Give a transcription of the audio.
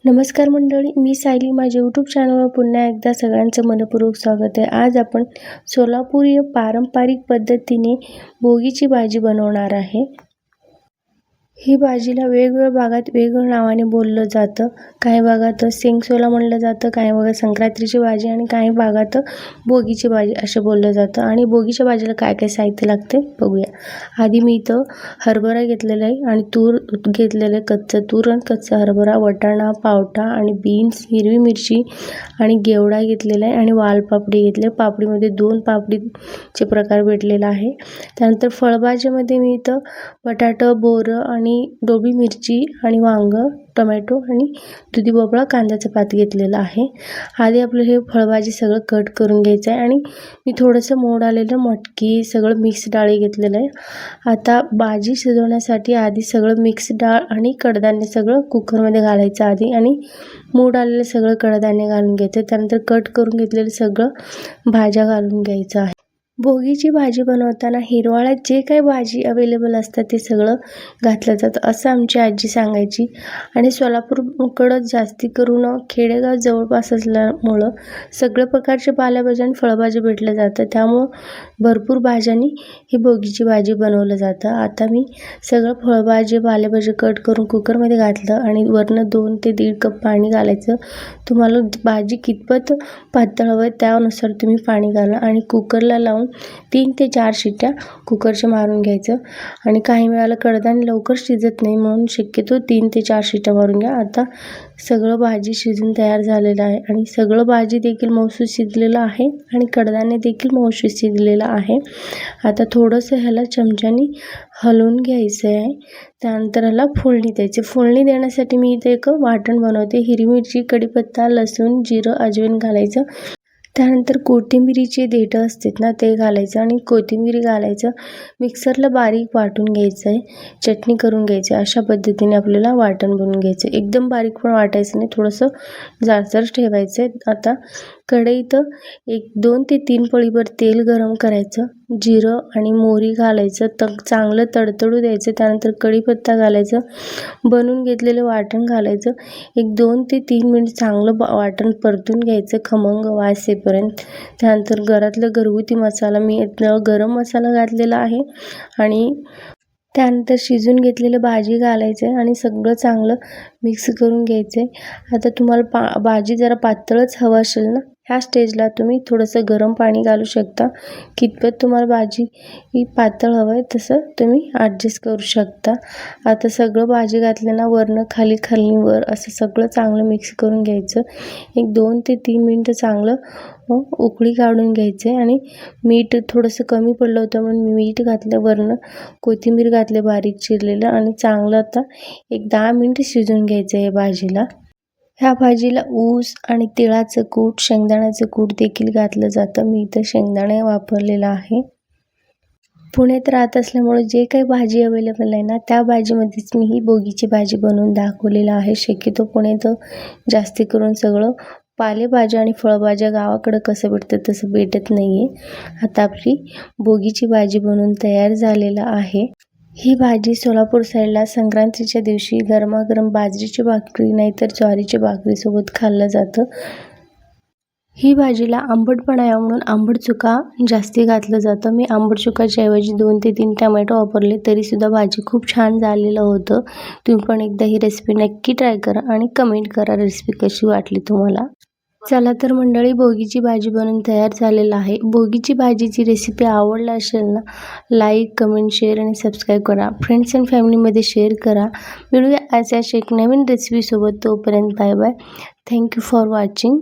नमस्कार मंडळी, मी सायली. माझ्या यूट्यूब चॅनलवर पुन्हा एकदा सगळ्यांचं मनपूर्वक स्वागत आहे. आज आपण सोलापुरी पारंपरिक पद्धतीने भोगीची भाजी बनवणार आहे. ही भाजीला वेगवेगळ्या भागात वेगवेगळ्या नावाने बोललं जातं. काही भागात शेंगसोला म्हणलं जातं, काही भागात संक्रांतीची भाजी आणि काही भागात भोगीची भाजी असं बोललं जातं. आणि भोगीच्या भाजीला काय काय साहित्य लागते बघूया. आधी मी इथं हरभरा घेतलेला आहे आणि तूर घेतलेलं आहे, कच्चं तूर आणि कच्चा हरभरा, वाटाणा, पावटा आणि बीन्स, हिरवी मिरची आणि घेवडा घेतलेला आहे आणि वालपापडी घेतले. पापडीमध्ये 2 पापडीचे प्रकार भेटलेला आहे. त्यानंतर फळभाजीमध्ये मी इथं बटाटा, बोरं आणि ढोबळी मिरची आणि वांग, टोमॅटो आणि दुधी भोपळा, कांद्याचं पात घेतलेलं आहे. आधी आपलं हे फळभाजी सगळं कट करून घ्यायचं आहे आणि मी थोडंसं मोड आलेलं मटकी सगळं मिक्स डाळी घेतलेलं आहे. आता भाजी शिजवण्यासाठी आधी सगळं मिक्स डाळ आणि कडधान्य सगळं कुकरमध्ये घालायचं आधी आणि मोड आलेलं सगळं कडधान्य घालून घ्यायचं. त्यानंतर कट करून घेतलेलं सगळं भाज्या घालून घ्यायचं आहे. भोगीची भाजी बनवताना हिरवाळ्यात जे काही भाजी अवेलेबल असतात ते सगळं घातलं जातं असं आमची आजी सांगायची. आणि सोलापूरकडं जास्ती करून खेडेगाव जवळपास असल्यामुळं सगळ्या प्रकारचे पालेभाज्या आणि फळभाज्या भेटल्या जातं, त्यामुळं भरपूर भाज्यांनी ही भोगीची भाजी बनवलं जातं. आता मी सगळं फळभाजी पालेभाजी कट करून कुकरमध्ये घातलं आणि वरनं 2 ते 1.5 कप पाणी घालायचं. तुम्हाला भाजी कितपत पातळ हवं आहे त्यानुसार तुम्ही पाणी घाला आणि कुकरला लावून 3 ते 4 शिट्ट्या कुकरच्या मारून घ्यायचं. आणि काही वेळेला कडधान्य लवकर शिजत नाही म्हणून शक्यतो 3 ते 4 शिट्ट्या मारून घ्या. आता सगळं भाजी शिजून तयार झालेलं आहे आणि सगळं भाजी देखील मऊसूत शिजलेलं आहे आणि कडधान्य देखील मऊसूत शिजलेलं आहे. आता थोडंसं ह्याला चमच्याने हलवून घ्यायचं आहे. त्यानंतर ह्याला फोडणी द्यायची. फोडणी देण्यासाठी मी इथे एक वाटण बनवते. हिरवी मिरची, कढीपत्ता, लसूण, जिरं, अजवाईन घालायचं. त्यानंतर कोथिंबिरीचे देठं असतात ना ते घालायचं आणि कोथिंबीर घालायचं. मिक्सरला बारीक वाटून घ्यायचं आहे, चटणी करून घ्यायची. अशा पद्धतीने आपल्याला वाटण बनवून घ्यायचं. एकदम बारीक पण वाटायचं नाही, थोडंसं जाडसर ठेवायचं आहे. आता कढईत 2 ते 3 पळीभर तेल गरम करायचं. जिरं आणि मोहरी घालायचं, चांगलं तडतडू द्यायचं. त्यानंतर कढीपत्ता घालायचं, बनवून घेतलेलं वाटण घालायचं. 2 ते 3 मिनिट चांगलं वाटण परतून घ्यायचं खमंग वास येईपर्यंत. त्यानंतर घरातलं घरगुती मसाला मी गरम मसाला घातलेला आहे आणि त्यानंतर शिजून घेतलेलं भाजी घालायचं आहे आणि सगळं चांगलं मिक्स करून घ्यायचं आहे. आता तुम्हाला भाजी जरा पातळच हवं असेल ना, ह्या स्टेजला तुम्ही थोडंसं गरम पाणी घालू शकता. कितपत तुम्हाला भाजी ही पातळ हवं आहे तसं तुम्ही ॲडजस्ट करू शकता. आता सगळं भाजी घातल्यानं वरनं खाली खाली वर असं सगळं चांगलं मिक्स करून घ्यायचं. 2 ते 3 मिनटं चांगलं उकळी काढून घ्यायचे आणि मीठ थोडंसं कमी पडलं होतं म्हणून मी मीठ घातलं. वरनं कोथिंबीर घातले बारीक चिरलेलं आणि चांगलं आता 10 मिनिटं शिजवून घ्यायचं आहे भाजीला. ह्या भाजीला ऊस आणि तिळाचं कूट, शेंगदाण्याचं कूट देखील घातलं जातं. मी इथं शेंगदाणे वापरलेला आहे. पुण्यात राहत असल्यामुळे जे काही भाजी अवेलेबल आहे ना त्या भाजीमध्येच मी ही भोगीची भाजी बनवून दाखवलेलं आहे. शक्यतो पुण्यात जास्ती करून सगळं पालेभाज्या आणि फळभाज्या गावाकडं कसं भेटतं तसं भेटत नाही आहे. आता आपली भोगीची भाजी बनवून तयार झालेलं आहे. ही भाजी सोलापूर साईडला संक्रांतीच्या दिवशी गरमागरम बाजरीची भाकरी नाहीतर ज्वारीच्या भाकरीसोबत खाल्लं जातं. ही भाजीला आंबटपणा यावं म्हणून आंबट चुका जास्ती घातलं जातं. मी आंबट चुकाच्या ऐवजी 2 ते 3 टमॅटो वापरले तरीसुद्धा भाजी खूप छान झालेलं होतं. तुम्ही पण एकदा ही रेसिपी नक्की ट्राय करा आणि कमेंट करा रेसिपी कशी वाटली तुम्हाला. चला तर मंडळी, भोगीची भाजी बनवून तयार झालेलं आहे. भोगीची भाजीची रेसिपी आवडला असेल ना, लाईक, कमेंट, शेअर आणि सबस्क्राईब करा. फ्रेंड्स अँड फॅमिलीमध्ये शेअर करा. मिळूया अशाच एक नवीन रेसिपीसोबत. तोपर्यंत bye bye. Thank you for watching.